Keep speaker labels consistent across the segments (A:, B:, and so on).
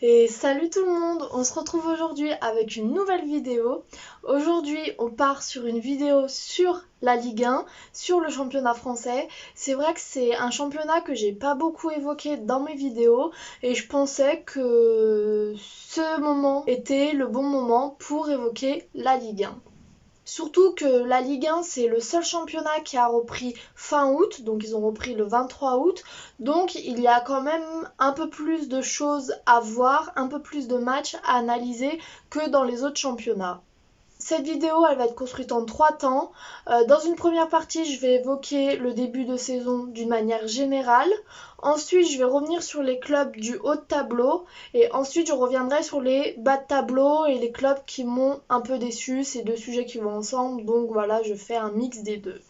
A: Et salut tout le monde, on se retrouve aujourd'hui avec une nouvelle vidéo. Aujourd'hui on part sur une vidéo sur la Ligue 1, sur le championnat français. C'est vrai que c'est un championnat que j'ai pas beaucoup évoqué dans mes vidéos et je pensais que ce moment était le bon moment pour évoquer la Ligue 1. Surtout que la Ligue 1, c'est le seul championnat qui a repris fin août, donc ils ont repris le 23 août. Donc il y a quand même un peu plus de choses à voir, un peu plus de matchs à analyser que dans les autres championnats. Cette vidéo, elle va être construite en 3 temps. Dans une première partie, je vais évoquer le début de saison d'une manière générale. Ensuite, je vais revenir sur les clubs du haut de tableau. Et ensuite, je reviendrai sur les bas de tableau et les clubs qui m'ont un peu déçu. C'est deux sujets qui vont ensemble. Donc voilà, je fais un mix des deux.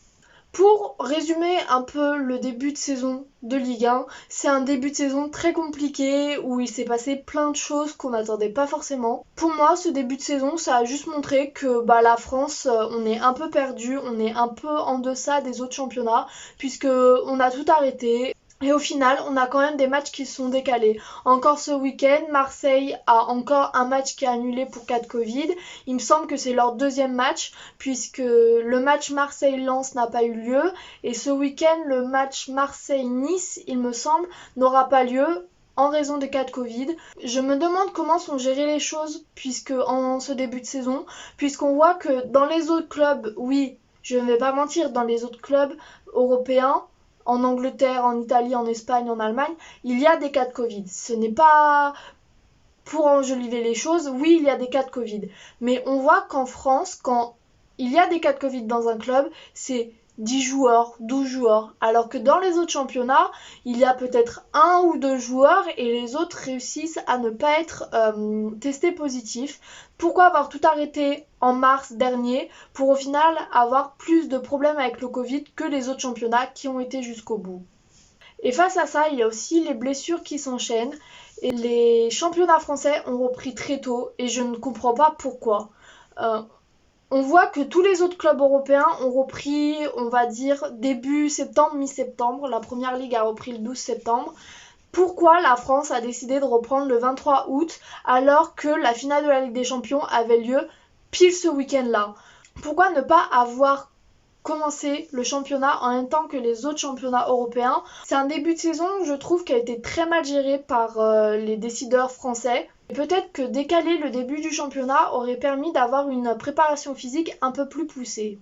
A: Pour résumer un peu le début de saison de Ligue 1, c'est un début de saison très compliqué où il s'est passé plein de choses qu'on n'attendait pas forcément. Pour moi, ce début de saison, ça a juste montré que la France, on est un peu perdu, on est un peu en deçà des autres championnats puisque on a tout arrêté. Et au final, on a quand même des matchs qui sont décalés. Encore ce week-end, Marseille a encore un match qui est annulé pour cas de Covid. Il me semble que c'est leur deuxième match, puisque le match Marseille-Lens n'a pas eu lieu. Et ce week-end, le match Marseille-Nice, il me semble, n'aura pas lieu en raison des cas de Covid. Je me demande comment sont gérées les choses puisque en ce début de saison, puisqu'on voit que dans les autres clubs, oui, je ne vais pas mentir, dans les autres clubs européens, en Angleterre, en Italie, en Espagne, en Allemagne, il y a des cas de Covid. Ce n'est pas pour enjoliver les choses, oui, il y a des cas de Covid. Mais on voit qu'en France, quand il y a des cas de Covid dans un club, c'est 10 joueurs, 12 joueurs. Alors que dans les autres championnats, il y a peut-être un ou deux joueurs et les autres réussissent à ne pas être testés positifs. Pourquoi avoir tout arrêté en mars dernier pour au final avoir plus de problèmes avec le Covid que les autres championnats qui ont été jusqu'au bout? Et face à ça, il y a aussi les blessures qui s'enchaînent. Et les championnats français ont repris très tôt et je ne comprends pas pourquoi. Euh, on voit que tous les autres clubs européens ont repris, on va dire, début septembre, mi-septembre. La première ligue a repris le 12 septembre. Pourquoi la France a décidé de reprendre le 23 août alors que la finale de la Ligue des Champions avait lieu pile ce week-end-là? Pourquoi ne pas avoir commencer le championnat en même temps que les autres championnats européens? C'est un début de saison, je trouve, qui a été très mal géré par les décideurs français. Et peut-être que décaler le début du championnat aurait permis d'avoir une préparation physique un peu plus poussée.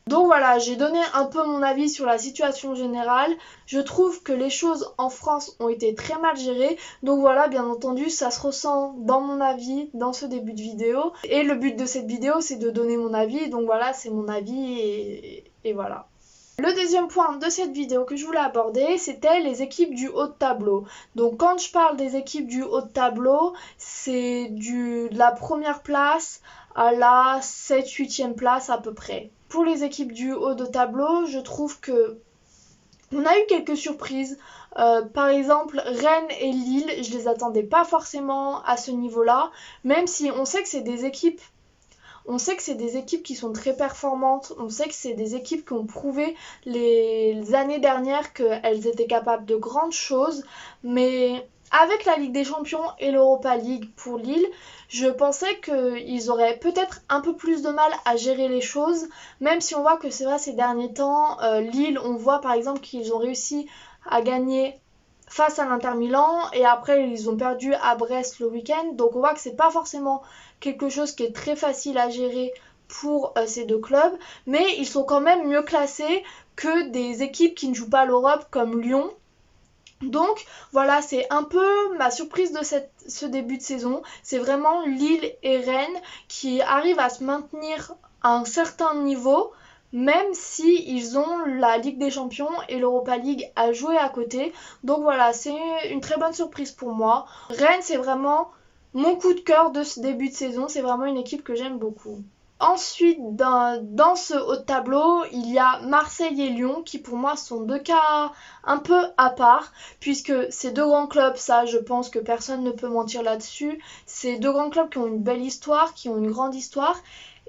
A: Donc voilà, j'ai donné un peu mon avis sur la situation générale. Je trouve que les choses en France ont été très mal gérées. Donc voilà, bien entendu, ça se ressent dans mon avis, dans ce début de vidéo. Et le but de cette vidéo, c'est de donner mon avis. Donc voilà, c'est mon avis et voilà. Le deuxième point de cette vidéo que je voulais aborder, c'était les équipes du haut de tableau. Donc quand je parle des équipes du haut de tableau, c'est de la première place à la 7-8e place à peu près. Pour les équipes du haut de tableau, je trouve que on a eu quelques surprises. Par exemple, Rennes et Lille, je les attendais pas forcément à ce niveau-là, même si on sait que c'est des équipes qui sont très performantes, on sait que c'est des équipes qui ont prouvé les années dernières qu'elles étaient capables de grandes choses, mais avec la Ligue des Champions et l'Europa League pour Lille, je pensais qu'ils auraient peut-être un peu plus de mal à gérer les choses, même si on voit que c'est vrai ces derniers temps, Lille, on voit par exemple qu'ils ont réussi à gagner face à l'Inter Milan et après ils ont perdu à Brest le week-end, donc on voit que c'est pas forcément quelque chose qui est très facile à gérer pour ces deux clubs, mais ils sont quand même mieux classés que des équipes qui ne jouent pas l'Europe comme Lyon. Donc voilà, c'est un peu ma surprise de ce début de saison. C'est vraiment Lille et Rennes qui arrivent à se maintenir à un certain niveau, même si ils ont la Ligue des Champions et l'Europa League à jouer à côté. Donc voilà, c'est une très bonne surprise pour moi. Rennes, c'est vraiment mon coup de cœur de ce début de saison. C'est vraiment une équipe que j'aime beaucoup. Ensuite, dans ce haut de tableau, il y a Marseille et Lyon qui pour moi sont deux cas un peu à part, puisque ces deux grands clubs, ça je pense que personne ne peut mentir là-dessus, c'est deux grands clubs qui ont une belle histoire, qui ont une grande histoire,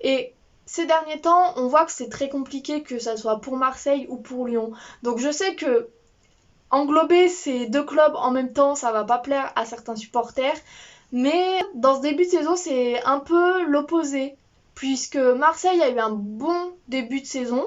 A: et ces derniers temps, on voit que c'est très compliqué que ça soit pour Marseille ou pour Lyon. Donc je sais que englober ces deux clubs en même temps, ça va pas plaire à certains supporters. Mais dans ce début de saison, c'est un peu l'opposé, puisque Marseille a eu un bon début de saison,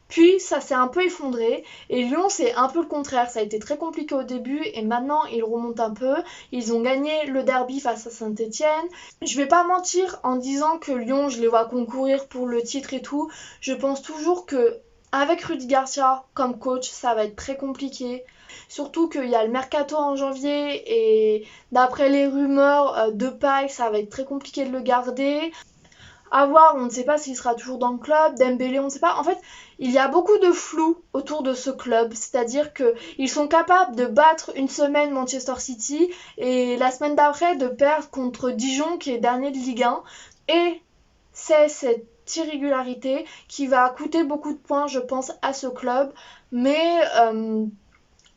A: puis ça s'est un peu effondré, et Lyon c'est un peu le contraire, ça a été très compliqué au début, et maintenant ils remontent un peu, ils ont gagné le derby face à Saint-Etienne. Je vais pas mentir en disant que Lyon, je les vois concourir pour le titre et tout, je pense toujours que avec Rudy Garcia comme coach, ça va être très compliqué. Surtout qu'il y a le mercato en janvier et d'après les rumeurs de Paille, ça va être très compliqué de le garder. À voir, on ne sait pas s'il sera toujours dans le club. Dembélé, on ne sait pas. En fait, il y a beaucoup de flou autour de ce club. C'est-à-dire qu'ils sont capables de battre une semaine Manchester City et la semaine d'après de perdre contre Dijon qui est dernier de Ligue 1. Et c'est cette irrégularité qui va coûter beaucoup de points, je pense, à ce club. Mais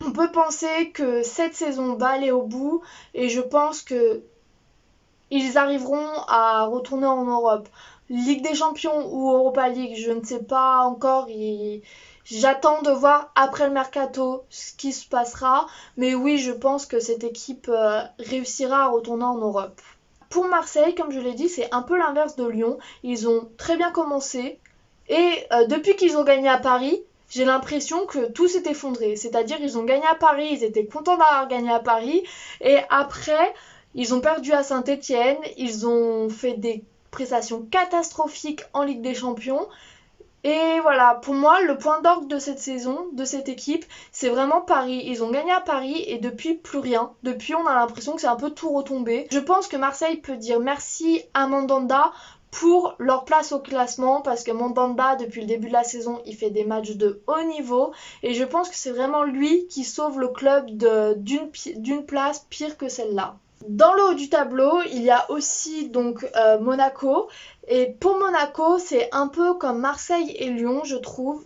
A: on peut penser que cette saison va aller au bout et je pense que ils arriveront à retourner en Europe. Ligue des Champions ou Europa League, je ne sais pas encore. J'attends de voir après le mercato ce qui se passera. Mais oui, je pense que cette équipe réussira à retourner en Europe. Pour Marseille, comme je l'ai dit, c'est un peu l'inverse de Lyon. Ils ont très bien commencé. Et depuis qu'ils ont gagné à Paris, j'ai l'impression que tout s'est effondré. C'est-à-dire ils ont gagné à Paris, ils étaient contents d'avoir gagné à Paris. Et après, ils ont perdu à Saint-Etienne. Ils ont fait des prestations catastrophiques en Ligue des Champions. Et voilà, pour moi, le point d'orgue de cette saison, de cette équipe, c'est vraiment Paris. Ils ont gagné à Paris et depuis, plus rien. Depuis, on a l'impression que c'est un peu tout retombé. Je pense que Marseille peut dire merci à Mandanda pour leur place au classement parce que Mandanda, depuis le début de la saison, il fait des matchs de haut niveau. Et je pense que c'est vraiment lui qui sauve le club d'une place pire que celle-là. Dans le haut du tableau, il y a aussi donc Monaco. Et pour Monaco, c'est un peu comme Marseille et Lyon, je trouve,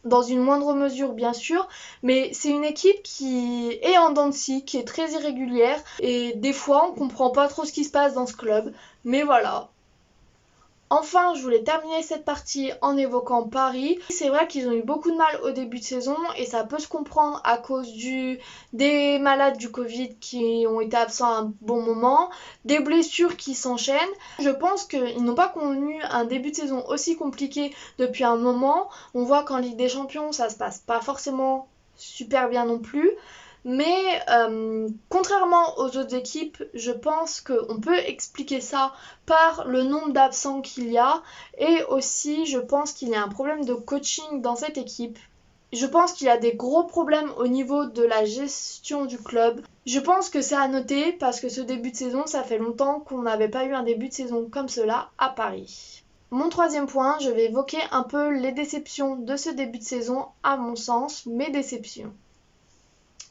A: dans une moindre mesure bien sûr, mais c'est une équipe qui est en dents de scie, qui est très irrégulière, et des fois on comprend pas trop ce qui se passe dans ce club, mais voilà. Enfin, je voulais terminer cette partie en évoquant Paris. C'est vrai qu'ils ont eu beaucoup de mal au début de saison et ça peut se comprendre à cause des malades du Covid qui ont été absents à un bon moment, des blessures qui s'enchaînent. Je pense qu'ils n'ont pas connu un début de saison aussi compliqué depuis un moment. On voit qu'en Ligue des Champions, ça se passe pas forcément super bien non plus. Mais contrairement aux autres équipes, je pense qu'on peut expliquer ça par le nombre d'absents qu'il y a et aussi je pense qu'il y a un problème de coaching dans cette équipe. Je pense qu'il y a des gros problèmes au niveau de la gestion du club. Je pense que c'est à noter parce que ce début de saison, ça fait longtemps qu'on n'avait pas eu un début de saison comme cela à Paris. Mon troisième point, je vais évoquer un peu les déceptions de ce début de saison, à mon sens, mes déceptions.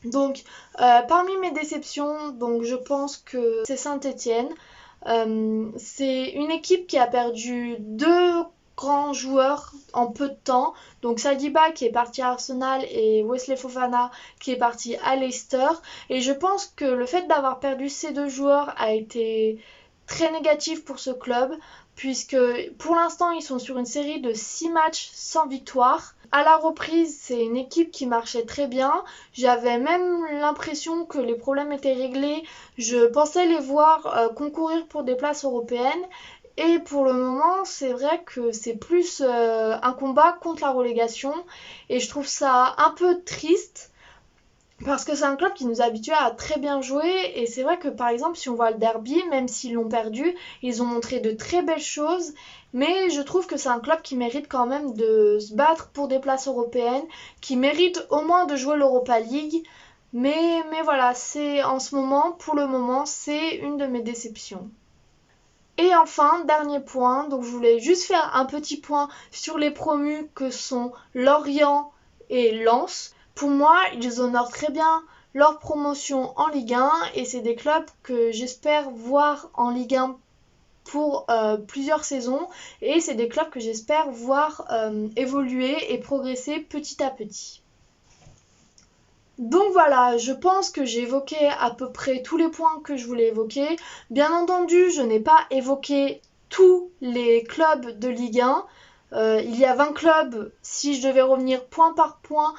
A: Donc, parmi mes déceptions, donc je pense que c'est Saint-Etienne. C'est une équipe qui a perdu deux grands joueurs en peu de temps. Donc Saliba qui est parti à Arsenal et Wesley Fofana qui est parti à Leicester. Et je pense que le fait d'avoir perdu ces deux joueurs a été très négatif pour ce club, puisque pour l'instant ils sont sur une série de 6 matchs sans victoire. À la reprise, c'est une équipe qui marchait très bien. J'avais même l'impression que les problèmes étaient réglés. Je pensais les voir concourir pour des places européennes. Et pour le moment, c'est vrai que c'est plus un combat contre la relégation. Et je trouve ça un peu triste. Parce que c'est un club qui nous habitue à très bien jouer et c'est vrai que par exemple si on voit le derby, même s'ils l'ont perdu, ils ont montré de très belles choses, mais je trouve que c'est un club qui mérite quand même de se battre pour des places européennes, qui mérite au moins de jouer l'Europa League, mais voilà, c'est en ce moment, pour le moment, c'est une de mes déceptions. Et enfin, dernier point, donc je voulais juste faire un petit point sur les promus que sont Lorient et Lens. Pour moi, ils honorent très bien leur promotion en Ligue 1 et c'est des clubs que j'espère voir en Ligue 1 pour plusieurs saisons et c'est des clubs que j'espère voir évoluer et progresser petit à petit. Donc voilà, je pense que j'ai évoqué à peu près tous les points que je voulais évoquer. Bien entendu, je n'ai pas évoqué tous les clubs de Ligue 1. Il y a 20 clubs. Si je devais revenir point par point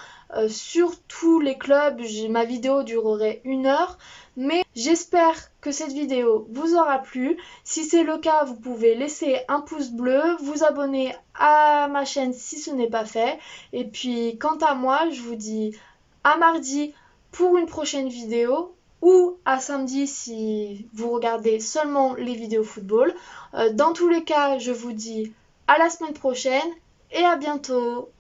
A: sur tous les clubs, ma vidéo durerait 1 heure. Mais j'espère que cette vidéo vous aura plu. Si c'est le cas, vous pouvez laisser un pouce bleu, vous abonner à ma chaîne si ce n'est pas fait. Et puis quant à moi, je vous dis à mardi pour une prochaine vidéo ou à samedi si vous regardez seulement les vidéos football. Dans tous les cas, je vous dis à la semaine prochaine et à bientôt.